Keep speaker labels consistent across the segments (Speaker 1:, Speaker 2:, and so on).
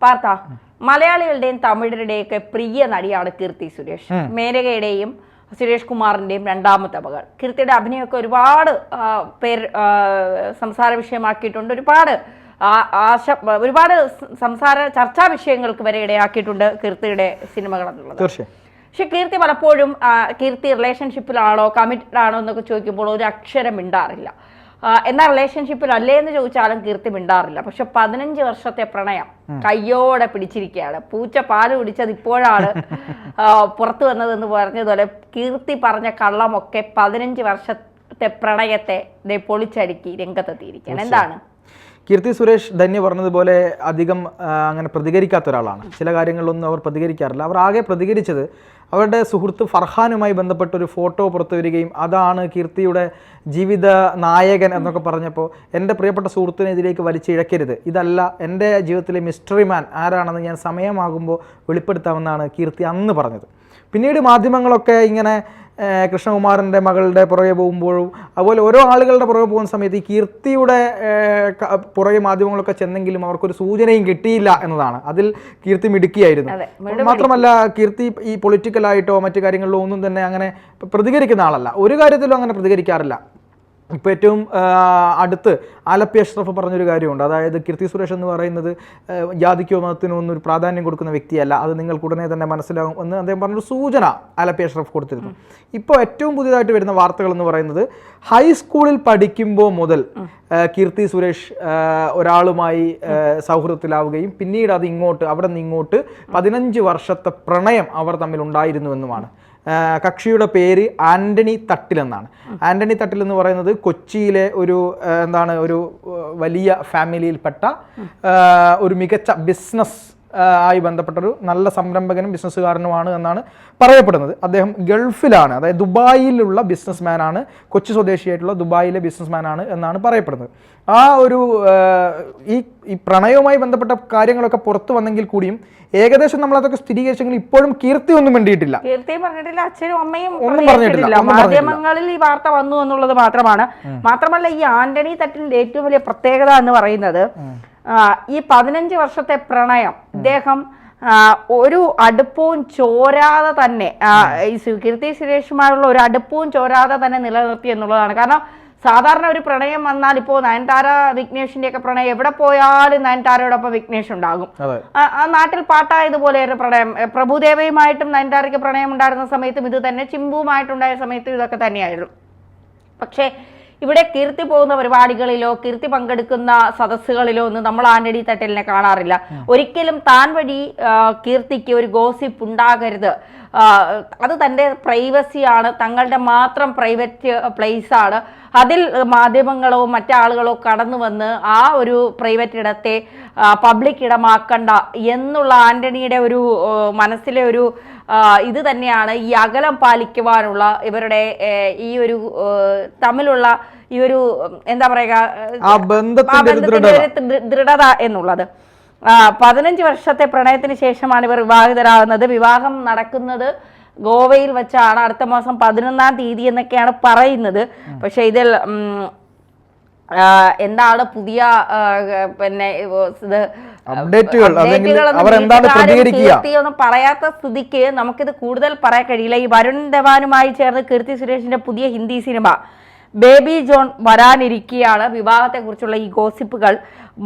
Speaker 1: പാർത്ത മലയാളികളുടെയും തമിഴരുടെയൊക്കെ പ്രിയ നടിയാണ് കീർത്തി സുരേഷ്. മേനകയുടെയും സുരേഷ് കുമാറിന്റെയും രണ്ടാമത്തെ മകൾ. കീർത്തിയുടെ അഭിനയമൊക്കെ ഒരുപാട് പേര് സംസാര വിഷയമാക്കിയിട്ടുണ്ട്. ഒരുപാട് ചർച്ചാ വിഷയങ്ങൾക്ക് വരെ ഇടയാക്കിയിട്ടുണ്ട് കീർത്തിയുടെ സിനിമകൾ എന്നുള്ളത്. പക്ഷെ കീർത്തി പലപ്പോഴും കീർത്തി റിലേഷൻഷിപ്പിലാണോ കമ്മിറ്റഡ് ആണോ എന്നൊക്കെ ചോദിക്കുമ്പോൾ ഒരു അക്ഷരം മിണ്ടാറില്ല. എന്നാൽ റിലേഷൻഷിപ്പിൽ അല്ലേ എന്ന് ചോദിച്ചാലും കീർത്തി മിണ്ടാറില്ല. പക്ഷെ 15 വർഷത്തെ പ്രണയം കയ്യോടെ പിടിച്ചിരിക്കുകയാണ്. പൂച്ച പാല് കുടിച്ചത് ഇപ്പോഴാണ് പുറത്തു വന്നതെന്ന് പറഞ്ഞതുപോലെ കീർത്തി പറഞ്ഞ കള്ളമൊക്കെ 15 വർഷത്തെ പ്രണയത്തെ പൊളിച്ചടുക്കി രംഗത്തെത്തിയിരിക്കുകയാണ്. എന്താണ്
Speaker 2: കീർത്തി സുരേഷ് ധന്യ പറഞ്ഞതുപോലെ അധികം അങ്ങനെ പ്രതികരിക്കാത്ത ഒരാളാണ്. ചില കാര്യങ്ങളിലൊന്നും അവർ പ്രതികരിക്കാറില്ല. അവർ ആകെ പ്രതികരിച്ചത് അവരുടെ സുഹൃത്ത് ഫർഹാനുമായി ബന്ധപ്പെട്ടൊരു ഫോട്ടോ പുറത്തു വരികയും അതാണ് കീർത്തിയുടെ ജീവിത നായകൻ എന്നൊക്കെ പറഞ്ഞപ്പോൾ എൻ്റെ പ്രിയപ്പെട്ട സുഹൃത്തിനെ ഇതിലേക്ക് വലിച്ചിഴക്കരുത്, ഇതല്ല എൻ്റെ ജീവിതത്തിലെ മിസ്റ്ററി മാൻ ആരാണെന്ന് ഞാൻ സമയമാകുമ്പോൾ വെളിപ്പെടുത്താമെന്നാണ് കീർത്തി അന്ന് പറഞ്ഞത്. പിന്നീട് മാധ്യമങ്ങളൊക്കെ ഇങ്ങനെ കൃഷ്ണകുമാറിൻ്റെ മകളുടെ പുറകെ പോകുമ്പോഴും അതുപോലെ ഓരോ ആളുകളുടെ പുറകെ പോകുന്ന സമയത്ത് ഈ കീർത്തിയുടെ പുറകെ മാധ്യമങ്ങളൊക്കെ ചെന്നെങ്കിലും അവർക്കൊരു സൂചനയും കിട്ടിയില്ല എന്നതാണ്. അതിൽ കീർത്തി മിടുക്കിയായിരുന്നു. മാത്രമല്ല കീർത്തി ഈ പൊളിറ്റിക്കലായിട്ടോ മറ്റു കാര്യങ്ങളിലോ ഒന്നും തന്നെ അങ്ങനെ പ്രതികരിക്കുന്ന ആളല്ല. ഒരു കാര്യത്തിലും അങ്ങനെ പ്രതികരിക്കാറില്ല. ഇപ്പോൾ ഏറ്റവും അടുത്ത് ആലപ്പി അഷ്റഫ് പറഞ്ഞൊരു കാര്യമുണ്ട്. അതായത് കീർത്തി സുരേഷ് എന്ന് പറയുന്നത് ജാതിക്കോ മതത്തിനോ ഒന്നും ഒരു പ്രാധാന്യം കൊടുക്കുന്ന വ്യക്തിയല്ല, അത് നിങ്ങൾക്ക് ഉടനെ തന്നെ മനസ്സിലാകും എന്ന് അദ്ദേഹം പറഞ്ഞൊരു സൂചന ആലപ്പി അഷ്റഫ് കൊടുത്തിരുന്നു. ഇപ്പോൾ ഏറ്റവും പുതിയതായിട്ട് വരുന്ന വാർത്തകൾ എന്ന് പറയുന്നത് ഹൈസ്കൂളിൽ പഠിക്കുമ്പോൾ മുതൽ കീർത്തി സുരേഷ് ഒരാളുമായി സൗഹൃദത്തിലാവുകയും പിന്നീട് അത് അവിടെ നിന്ന് ഇങ്ങോട്ട് 15 വർഷത്തെ പ്രണയം അവർ തമ്മിൽ ഉണ്ടായിരുന്നുവെന്നുമാണ്. കക്ഷിയുടെ പേര് ആന്റണി തട്ടിൽ എന്നാണ്. ആന്റണി തട്ടിൽ എന്ന് പറയുന്നത് കൊച്ചിയിലെ ഒരു ഒരു വലിയ ഫാമിലിയിൽപ്പെട്ട ഒരു മികച്ച ബിസിനസ് ആയി ബന്ധപ്പെട്ടൊരു നല്ല സംരംഭകനും ബിസിനസ്സുകാരനുമാണ് എന്നാണ് പറയപ്പെടുന്നത്. അദ്ദേഹം ഗൾഫിലാണ്, അതായത് ദുബായിലുള്ള ബിസിനസ് മാനാണ്, കൊച്ചി സ്വദേശിയായിട്ടുള്ള ദുബായിലെ ബിസിനസ് മാനാണ് എന്നാണ് പറയപ്പെടുന്നത്. ആ ഒരു ഈ പ്രണയവുമായി ബന്ധപ്പെട്ട കാര്യങ്ങളൊക്കെ പുറത്തു വന്നെങ്കിൽ കൂടിയും ഏകദേശം നമ്മൾ അതൊക്കെ സ്ഥിരീകരിച്ചെങ്കിൽ ഇപ്പോഴും കീർത്തി ഒന്നും വേണ്ടിയിട്ടില്ല,
Speaker 1: കീർത്തിയും പറഞ്ഞിട്ടില്ല, അച്ഛനും അമ്മയും ഒന്നും പറഞ്ഞിട്ടില്ല. മാധ്യമങ്ങളിൽ ഈ വാർത്ത വന്നു എന്നുള്ളത് മാത്രമാണ്. മാത്രമല്ല ഈ ആന്റണി തട്ടിന്റെ ഏറ്റവും വലിയ പ്രത്യേകത എന്ന് പറയുന്നത് ഈ 15 വർഷത്തെ പ്രണയം ഇദ്ദേഹം ഒരു അടുപ്പവും ചോരാതെ തന്നെ ഈ കീർത്തി സുരേഷുമായുള്ള ഒരു അടുപ്പവും ചോരാതെ തന്നെ നിലനിർത്തി എന്നുള്ളതാണ്. കാരണം സാധാരണ ഒരു പ്രണയം വന്നാൽ ഇപ്പോൾ നയൻതാര വിഘ്നേഷിന്റെ ഒക്കെ പ്രണയം എവിടെ പോയാലും നയൻതാരയോടൊപ്പം വിഘ്നേഷ് ഉണ്ടാകും. ആ നാട്ടിൽ പാട്ടായതുപോലെ ഒരു പ്രണയം പ്രഭുദേവയുമായിട്ടും നയൻതാരയ്ക്ക് പ്രണയം ഉണ്ടായിരുന്ന സമയത്തും ഇത് തന്നെ, ചിമ്പുമായിട്ടുണ്ടായ സമയത്തും ഇതൊക്കെ തന്നെയായിരുന്നു. പക്ഷേ ഇവിടെ കീർത്തി പോകുന്ന പരിപാടികളിലോ കീർത്തി പങ്കെടുക്കുന്ന സദസ്സുകളിലോ ഒന്നും നമ്മൾ ആന്റണി തട്ടലിനെ കാണാറില്ല. ഒരിക്കലും താൻ വഴി കീർത്തിക്ക് ഒരു ഗോസിപ്പ് ഉണ്ടാകരുത്, അത് തൻ്റെ പ്രൈവസിയാണ്, തങ്ങളുടെ മാത്രം പ്രൈവറ്റ് പ്ലേസ് ആണ്, അതിൽ മാധ്യമങ്ങളോ മറ്റാളുകളോ കടന്നു വന്ന് ആ ഒരു പ്രൈവറ്റ് ഇടത്തെ പബ്ലിക് ഇടമാക്കണ്ട എന്നുള്ള ആന്റണിയുടെ ഒരു മനസ്സിലെ ഒരു ഇത് തന്നെയാണ് ഈ അകലം പാലിക്കുവാനുള്ള ഇവരുടെ ഈ ഒരു തമ്മിലുള്ള ഈ ഒരു എന്താ പറയുക ദൃഢത എന്നുള്ളത്. 15 വർഷത്തെ പ്രണയത്തിന് ശേഷമാണ് ഇവർ വിവാഹിതരാകുന്നത്. വിവാഹം നടക്കുന്നത് ഗോവയിൽ വെച്ചാണ് അടുത്ത മാസം 11-ാം തീയതി എന്നൊക്കെയാണ് പറയുന്നത്. പക്ഷെ ഇതിൽ എന്താണ് പുതിയ പിന്നെ ഒന്നും പറയാത്ത സ്ഥിതിക്ക് നമുക്കിത് കൂടുതൽ പറയാൻ കഴിയില്ല. ഈ വരുൺ ധവാനുമായി ചേർന്ന് കീർത്തി സുരേഷിന്റെ പുതിയ ഹിന്ദി സിനിമ ബേബി ജോൺ വരാനിരിക്കുകയാണ്. വിവാഹത്തെക്കുറിച്ചുള്ള ഈ ഗോസിപ്പുകൾ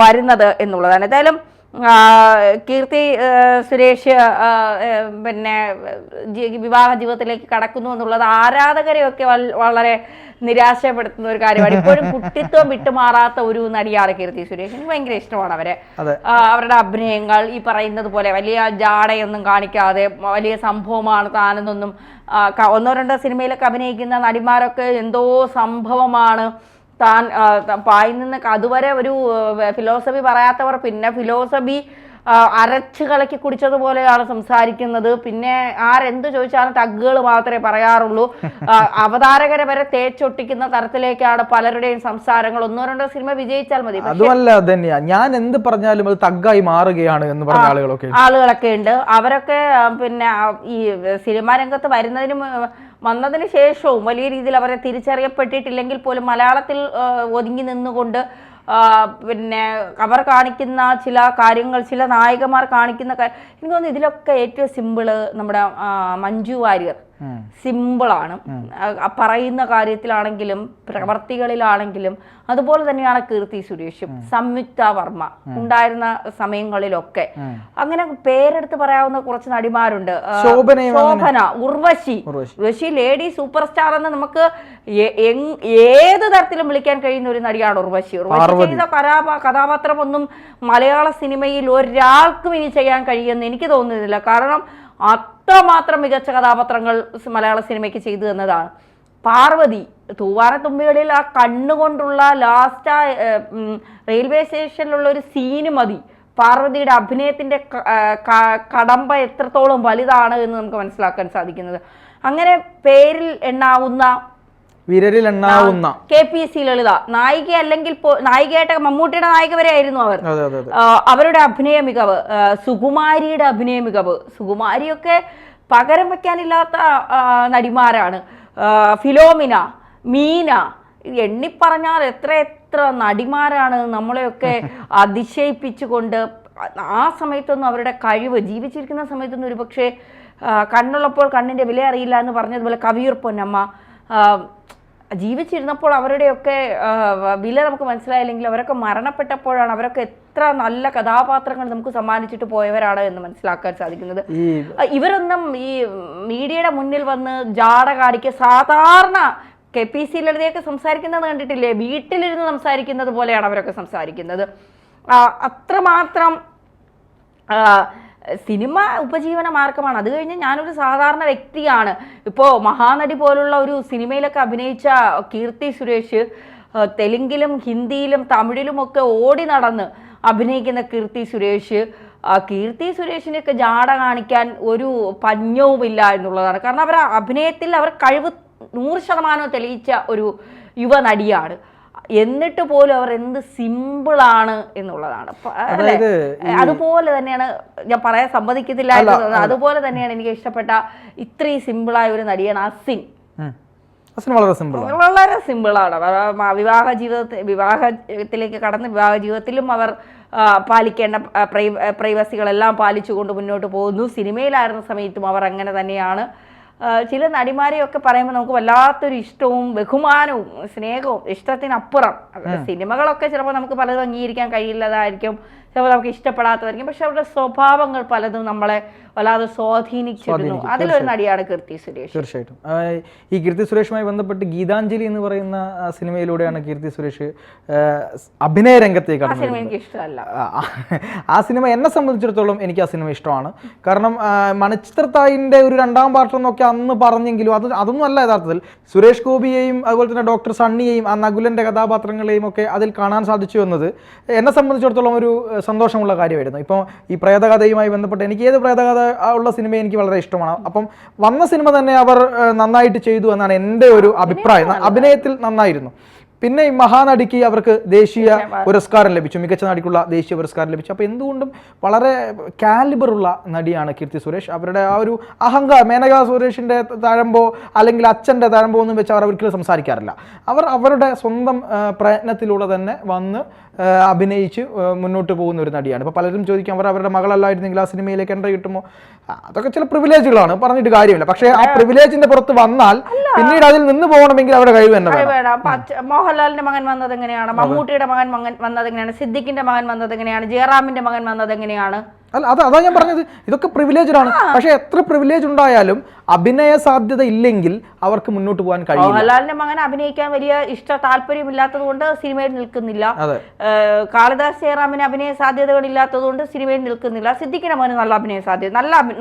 Speaker 1: വരുന്നത് എന്നുള്ളതാണ്. എന്തായാലും കീർത്തി സുരേഷ് പിന്നെ വിവാഹ ജീവിതത്തിലേക്ക് കടക്കുന്നു എന്നുള്ളത് ആരാധകരെയൊക്കെ വളരെ നിരാശപ്പെടുത്തുന്ന ഒരു കാര്യമാണ്. ഇപ്പോഴും കുട്ടിത്വം വിട്ടുമാറാത്ത ഒരു നടിയാണ് കീർത്തി സുരേഷ്. എനിക്ക് ഭയങ്കര ഇഷ്ടമാണ് അവരുടെ അഭിനയങ്ങൾ. ഈ പറയുന്നത് പോലെ വലിയ ജാടയൊന്നും കാണിക്കാതെ വലിയ സംഭവമാണ് താനെന്നൊന്നും, 1-2 സിനിമയിലൊക്കെ അഭിനയിക്കുന്ന നടിമാരൊക്കെ എന്തോ സംഭവമാണ് താൻ പായിൽ നിന്ന് അതുവരെ ഒരു ഫിലോസഫി പറയാത്തവർ പിന്നെ ഫിലോസഫി അരച്ചു കളക്കി കുടിച്ചതുപോലെയാണ് സംസാരിക്കുന്നത്. പിന്നെ ആരെന്ത് ചോദിച്ചാലും തഗ്ഗുകൾ മാത്രമേ പറയാറുള്ളൂ. അവതാരകരെ വരെ തേച്ചൊട്ടിക്കുന്ന തരത്തിലേക്കാണ് പലരുടെയും സംസാരങ്ങൾ. 1-2 സിനിമ വിജയിച്ചാൽ മതി,
Speaker 2: അതുമല്ല തന്നെയാ ഞാൻ എന്ത് പറഞ്ഞാലും അത് തഗ്ഗായി മാറുകയാണ് എന്ന് പറഞ്ഞ
Speaker 1: ആളുകളൊക്കെ ഉണ്ട്. അവരൊക്കെ പിന്നെ ഈ സിനിമാ രംഗത്ത് വന്നതിന് ശേഷവും വലിയ രീതിയിൽ അവരെ തിരിച്ചറിയപ്പെട്ടിട്ടില്ലെങ്കിൽ പോലും മലയാളത്തിൽ ഒതുങ്ങി നിന്നുകൊണ്ട് പിന്നെ അവർ കാണിക്കുന്ന ചില കാര്യങ്ങൾ, ചില നായികമാർ കാണിക്കുന്ന എനിക്ക് തോന്നുന്നു ഇതിലൊക്കെ ഏറ്റവും സിമ്പിള് നമ്മുടെ മഞ്ജു വാര്യർ സിമ്പിളാണ്. പറയുന്ന കാര്യത്തിലാണെങ്കിലും പ്രവർത്തികളിലാണെങ്കിലും. അതുപോലെ തന്നെയാണ് കീർത്തി സുരേഷും സംയുക്ത വർമ്മ ഉണ്ടായിരുന്ന സമയങ്ങളിലൊക്കെ. അങ്ങനെ പേരെടുത്ത് പറയാവുന്ന കുറച്ച് നടിമാരുണ്ട്. Shobhana, Urvashi lady superstar എന്ന് നമുക്ക് ഏത് തരത്തിലും വിളിക്കാൻ കഴിയുന്ന ഒരു നടിയാണ് ഉർവശി. ചെയ്ത കഥാപാത്രമൊന്നും മലയാള സിനിമയിൽ ഒരാൾക്കും ഇനി ചെയ്യാൻ കഴിയുമെന്ന് എനിക്ക് തോന്നുന്നില്ല. കാരണം അത്രമാത്രം മികച്ച കഥാപാത്രങ്ങൾ മലയാള സിനിമയ്ക്ക് ചെയ്തു തന്നതാണ്. പാർവതി, തൂവാനത്തുമ്പികളിൽ ആ കണ്ണുകൊണ്ടുള്ള ലാസ്റ്റ് റെയിൽവേ സ്റ്റേഷനിലുള്ള ഒരു സീന് മതി പാർവതിയുടെ അഭിനയത്തിന്റെ കടമ്പ എത്രത്തോളം വലുതാണ് എന്ന് നമുക്ക് മനസ്സിലാക്കാൻ സാധിക്കുന്നത്. അങ്ങനെ പേരിൽ എണ്ണാവുന്ന
Speaker 2: വിരലിൽ എണ്ണാവുന്ന
Speaker 1: KPSC ലളിത നായിക, അല്ലെങ്കിൽ നായികയായിട്ട് മമ്മൂട്ടിയുടെ നായിക വരെ ആയിരുന്നു അവർ. അവരുടെ അഭിനയ മികവ്, സുകുമാരിയുടെ അഭിനയ മികവ്, സുകുമാരിയൊക്കെ പകരം വെക്കാനില്ലാത്ത നടിമാരാണ്. ഫിലോമിന, മീന, എണ്ണിപ്പറഞ്ഞാൽ എത്ര നടിമാരാണ് നമ്മളെയൊക്കെ അതിശയിപ്പിച്ചുകൊണ്ട്. ആ സമയത്തൊന്നും അവരുടെ കഴിവ്, ജീവിച്ചിരിക്കുന്ന സമയത്തൊന്നും ഒരു പക്ഷേ കണ്ണുള്ളപ്പോൾ കണ്ണിന്റെ വില അറിയില്ല എന്ന് പറഞ്ഞതുപോലെ കവിയൂർ പൊന്നമ്മ, ജീവിച്ചിരുന്നപ്പോൾ അവരുടെയൊക്കെ വില നമുക്ക് മനസ്സിലായില്ലെങ്കിൽ അവരൊക്കെ മരണപ്പെട്ടപ്പോഴാണ് അവരൊക്കെ എത്ര നല്ല കഥാപാത്രങ്ങൾ നമുക്ക് സമ്മാനിച്ചിട്ട് പോയവരാണ് എന്ന് മനസ്സിലാക്കാൻ സാധിക്കുന്നത്. ഇവരൊന്നും ഈ മീഡിയയുടെ മുന്നിൽ വന്ന് ജാട കാണിക്കുക, സാധാരണ KPSC ലളിതയൊക്കെ സംസാരിക്കുന്നത് കണ്ടിട്ടില്ലേ, വീട്ടിലിരുന്ന് സംസാരിക്കുന്നത് പോലെയാണ് അവരൊക്കെ സംസാരിക്കുന്നത്. അത്രമാത്രം സിനിമ ഉപജീവന മാർഗമാണ്. അത് കഴിഞ്ഞ് ഞാനൊരു സാധാരണ വ്യക്തിയാണ്. ഇപ്പോൾ മഹാനടി പോലുള്ള ഒരു സിനിമയിലൊക്കെ അഭിനയിച്ച കീർത്തി സുരേഷ് തെലുങ്കിലും ഹിന്ദിയിലും തമിഴിലുമൊക്കെ ഓടി നടന്ന് അഭിനയിക്കുന്ന കീർത്തി സുരേഷിനൊക്കെ ജാട കാണിക്കാൻ ഒരു പഞ്ഞവുമില്ല എന്നുള്ളതാണ്. കാരണം അവർ അഭിനയത്തിൽ അവർ കഴിവ് 100% തെളിയിച്ച ഒരു യുവ നടിയാണ്. എന്നിട്ട് പോലും അവർ എന്ത് സിമ്പിളാണ് എന്നുള്ളതാണ്. അതുപോലെ തന്നെയാണ് ഞാൻ പറയാൻ സമ്മതിക്കത്തില്ല. അതുപോലെ തന്നെയാണ് എനിക്ക് ഇഷ്ടപ്പെട്ട ഇത്രയും സിമ്പിളായ ഒരു നടിയാണ് അസിൻ. വളരെ സിമ്പിളാണ്. വിവാഹത്തിലേക്ക് കടന്ന് വിവാഹ ജീവിതത്തിലും അവർ പാലിക്കേണ്ട പ്രൈവസികളെല്ലാം പാലിച്ചുകൊണ്ട് മുന്നോട്ട് പോകുന്നു. സിനിമയിലായിരുന്ന സമയത്തും അവർ അങ്ങനെ തന്നെയാണ്. ചില നടിമാരെയൊക്കെ പറയുമ്പോൾ നമുക്ക് വല്ലാത്തൊരു ഇഷ്ടവും ബഹുമാനവും സ്നേഹവും, ഇഷ്ടത്തിനപ്പുറം. സിനിമകളൊക്കെ ചിലപ്പോൾ നമുക്ക് പലതും അംഗീകരിക്കാൻ കഴിയില്ലതായിരിക്കും, ചിലപ്പോൾ നമുക്ക് ഇഷ്ടപ്പെടാത്തതായിരിക്കും. പക്ഷെ അവരുടെ സ്വഭാവങ്ങൾ പലതും നമ്മളെ വല്ലാതെ സ്വാധീനിച്ചിരുന്നു. അതിലൊരു നടിയാണ് കീർത്തി സുരേഷ്.
Speaker 2: തീർച്ചയായിട്ടും ഈ കീർത്തി സുരേഷുമായി ബന്ധപ്പെട്ട് ഗീതാഞ്ജലി എന്ന് പറയുന്ന സിനിമയിലൂടെയാണ് കീർത്തി സുരേഷ് അഭിനയ രംഗത്തേക്ക് കടന്നത്.
Speaker 1: എനിക്ക് ഇഷ്ടമല്ല
Speaker 2: ആ സിനിമ. എന്നെ സംബന്ധിച്ചിടത്തോളം എനിക്ക് ആ സിനിമ ഇഷ്ടമാണ്. കാരണം മണിച്ചിത്രത്തായിൻ്റെ ഒരു 2ാം പാർട്ട് എന്നൊക്കെ അന്ന് പറഞ്ഞെങ്കിലും അതൊന്നും അല്ല യഥാർത്ഥത്തിൽ. സുരേഷ് ഗോപിയെയും അതുപോലെ തന്നെ ഡോക്ടർ സണ്ണിയെയും ആ നകുലൻ്റെ കഥാപാത്രങ്ങളെയും ഒക്കെ അതിൽ കാണാൻ സാധിച്ചു എന്നത് എന്നെ സംബന്ധിച്ചിടത്തോളം ഒരു സന്തോഷമുള്ള കാര്യമായിരുന്നു. ഇപ്പോൾ ഈ പ്രേതകഥയുമായി ബന്ധപ്പെട്ട് എനിക്ക് ഏത് പ്രേതകഥ ഉള്ള സിനിമ എനിക്ക് വളരെ ഇഷ്ടമാണ്. അപ്പം വന്ന സിനിമ തന്നെ അവർ നന്നായിട്ട് ചെയ്തു എന്നാണ് എൻ്റെ ഒരു അഭിപ്രായം. അഭിനയത്തിൽ നന്നായിരുന്നു. പിന്നെ ഈ മഹാനടിക്ക് അവർക്ക് ദേശീയ പുരസ്കാരം ലഭിച്ചു, മികച്ച നടിക്കുള്ള ദേശീയ പുരസ്കാരം ലഭിച്ചു. അപ്പോൾ എന്തുകൊണ്ടും വളരെ കാലിബറുള്ള നടിയാണ് കീർത്തി സുരേഷ്. അവരുടെ ആ ഒരു മേനകാ സുരേഷിൻ്റെ തഴമ്പോ അല്ലെങ്കിൽ അച്ഛൻ്റെ തഴമ്പോ ഒന്നും വെച്ച് അവർ ഒരിക്കലും സംസാരിക്കാറില്ല. അവർ അവരുടെ സ്വന്തം പ്രയത്നത്തിലൂടെ തന്നെ വന്ന് അഭിനയിച്ച് മുന്നോട്ട് പോകുന്ന ഒരു നടിയാണ്. ഇപ്പോൾ പലരും ചോദിക്കും അവരുടെ മകളല്ലായിരുന്നെങ്കിൽ ആ സിനിമയിലേക്ക് എൻട്രി കിട്ടുമോ. അതൊക്കെ ചില പ്രിവിലേജുകളാണ്, പറഞ്ഞിട്ട് കാര്യമില്ല. പക്ഷേ ആ പ്രിവിലേജിന്റെ പുറത്ത് വന്നാൽ പിന്നീട് അതിൽ നിന്ന് പോകണമെങ്കിൽ അവരുടെ കഴിവ് തന്നെ വേണം.
Speaker 1: മോഹൻലാലിന്റെ മകൻ വന്നത് എങ്ങനെയാണ്, മമ്മൂട്ടിയുടെ മകൻ വന്നത് എങ്ങനെയാണ്, സിദ്ദിഖിന്റെ മകൻ വന്നത് എങ്ങനെയാണ്, ജയറാമിന്റെ മകൻ വന്നത് എങ്ങനെയാണ്?
Speaker 2: അല്ല, അതാ ഞാൻ പറഞ്ഞത്, ഇതൊക്കെ പ്രിവിലേജാണ്. പക്ഷെ എത്ര പ്രിവിലേജ് ഉണ്ടായാലും അഭിനയ സാധ്യത ഇല്ലെങ്കിൽ അവർക്ക് മുന്നോട്ട് പോകാൻ കഴിയില്ല.
Speaker 1: മോഹൻലാലിന്റെ മകൻ അഭിനയിക്കാൻ വലിയ താല്പര്യമില്ലാത്തത് കൊണ്ട് സിനിമയിൽ നിൽക്കുന്നില്ല. കാളിദാസ് ജയറാമിന് അഭിനയ സാധ്യതകൾ ഇല്ലാത്തത് കൊണ്ട് സിനിമയിൽ നിൽക്കുന്നില്ല. സിദ്ദിഖിന്റെ മകന് നല്ല അഭിനയ സാധ്യത,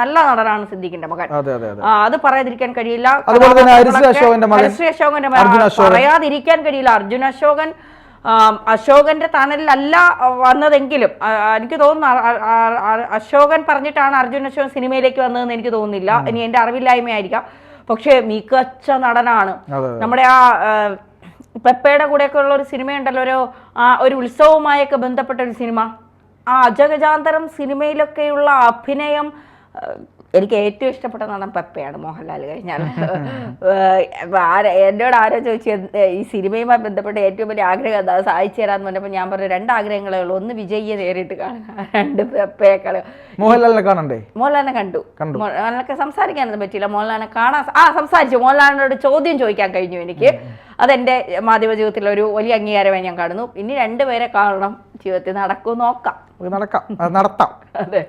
Speaker 1: നല്ല നടനാണ് സിദ്ദിഖിന്റെ മകൻ. അത് പറയാതിരിക്കാൻ കഴിയില്ല. അശോകന്റെ പറയാതിരിക്കാൻ കഴിയില്ല. അർജുൻ അശോകന്റെ തണലിലല്ല വന്നതെങ്കിലും എനിക്ക് തോന്നുന്നു അശോകൻ പറഞ്ഞിട്ടാണ് അശോകൻ സിനിമയിലേക്ക് വന്നതെന്ന് എനിക്ക് തോന്നുന്നില്ല. ഇനി എന്റെ അറിവില്ലായ്മയായിരിക്കാം. പക്ഷെ മികച്ച നടനാണ്. നമ്മുടെ ആ പെപ്പയുടെ കൂടെയൊക്കെ ഉള്ള ഒരു സിനിമയുണ്ടല്ലോ, ഒരു ഉത്സവവുമായൊക്കെ ബന്ധപ്പെട്ട ഒരു സിനിമ, ആ അജഗജാന്തരം സിനിമയിലൊക്കെയുള്ള അഭിനയം എനിക്ക് ഏറ്റവും ഇഷ്ടപ്പെട്ട നടൻ പെപ്പയാണ്, മോഹൻലാൽ കഴിഞ്ഞാൽ. എന്നോട് ആരോ ചോദിച്ചു ഈ സിനിമയുമായി ബന്ധപ്പെട്ട ഏറ്റവും വലിയ ആഗ്രഹം എന്താ സാധിച്ചു തരാന്ന് പറഞ്ഞപ്പോൾ ഞാൻ പറഞ്ഞു 2 ആഗ്രഹങ്ങളേ ഉള്ളൂ. ഒന്ന് വിജയിയെ നേരിട്ട് കാണുക, 2 പെപ്പയെ കാണുക.
Speaker 2: മോഹൻലാലിനെ കാണണ്ടേ?
Speaker 1: മോഹൻലാലിനെ കണ്ടു. മോഹൻലാലിനൊക്കെ സംസാരിക്കാനൊന്നും പറ്റിയില്ല. മോഹൻലാലിനെ കാണാൻ സംസാരിച്ചു. മോഹൻലാലിനോട് ചോദ്യം ചോദിക്കാൻ കഴിഞ്ഞു എനിക്ക്. അതെൻ്റെ മാധ്യമ ജീവിതത്തിലെ ഒരു വലിയ അംഗീകാരമായി ഞാൻ കാണുന്നു. ഇനി 2 പേരെ കാണണം, ജീവിതത്തിൽ നടക്കും, നോക്കാം,
Speaker 2: നടത്താം.
Speaker 1: അതെ.